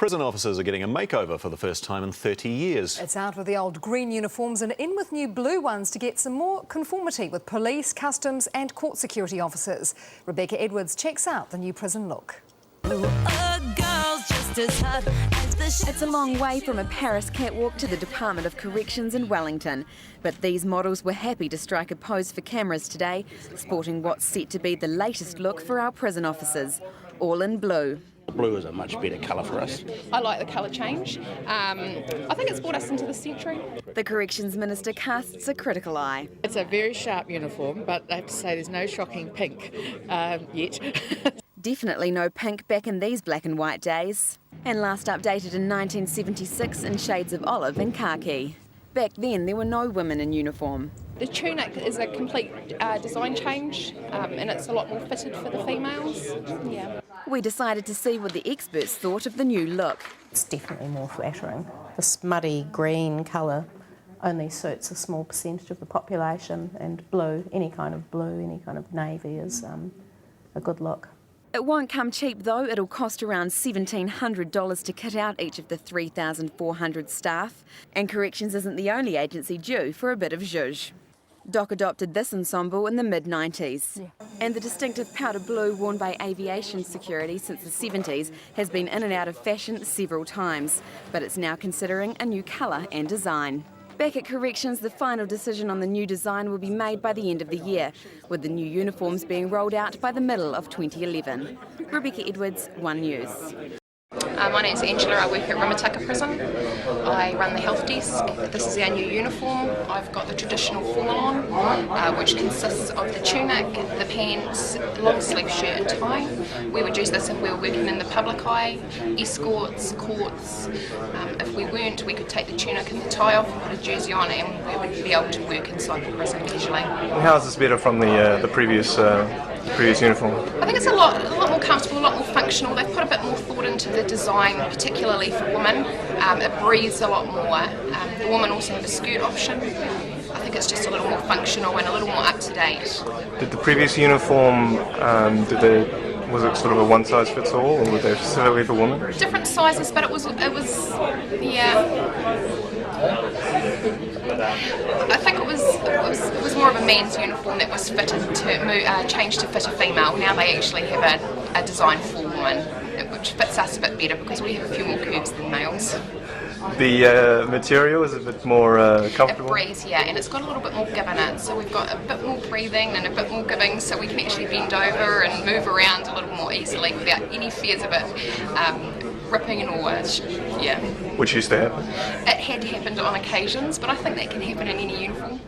Prison officers are getting a makeover for the first time in 30 years. It's out with the old green uniforms and in with new blue ones to get some more conformity with police, customs and court security officers. Rebecca Edwards checks out the new prison look. It's a long way from a Paris catwalk to the Department of Corrections in Wellington, but these models were happy to strike a pose for cameras today, sporting what's set to be the latest look for our prison officers, all in blue. Blue is a much better colour for us. I like the colour change. I think it's brought us into the century. The Corrections Minister casts a critical eye. It's a very sharp uniform, but I have to say there's no shocking pink yet. Definitely no pink back in these black and white days. And last updated in 1976 in shades of olive and khaki. Back then there were no women in uniform. The tunic is a complete design change and it's a lot more fitted for the females. Yeah. We decided to see what the experts thought of the new look. It's definitely more flattering. This muddy green colour only suits a small percentage of the population, and blue, any kind of navy is a good look. It won't come cheap though. It'll cost around $1,700 to kit out each of the 3,400 staff. And Corrections isn't the only agency due for a bit of zhuzh. Doc adopted this ensemble in the mid-90s. Yeah. And the distinctive powder blue worn by aviation security since the 70s has been in and out of fashion several times, but it's now considering a new colour and design. Back at Corrections, the final decision on the new design will be made by the end of the year, with the new uniforms being rolled out by the middle of 2011. Rebecca Edwards, One News. My name's Angela, I work at Rimataka Prison. I run the health desk. This is our new uniform. I've got the traditional formal on, which consists of the tunic, the pants, long sleeve shirt and tie. We would use this if we were working in the public eye, escorts, courts. If we weren't, we could take the tunic and the tie off and put a jersey on and we would be able to work inside the prison casually. How is this better from the previous uniform? I think it's a lot more comfortable, a lot more functional. They've put a bit more thought into the design, particularly for women. It breathes a lot more. The women also have a skirt option. I think it's just a little more functional and a little more up to date. Did the previous uniform, was it sort of a one size fits all, or were they specifically for women? Different sizes, but it was yeah. I think it was more of a man's uniform that was fitted to changed to fit a female. Now they actually have a design for women, which fits us a bit better because we have a few more curves than males. The material is a bit more comfortable? It breathes, yeah, and it's got a little bit more give in it, so we've got a bit more breathing and a bit more giving, so we can actually bend over and move around a little more easily without any fears of it ripping or yeah. Which used to happen? It had happened on occasions, but I think that can happen in any uniform.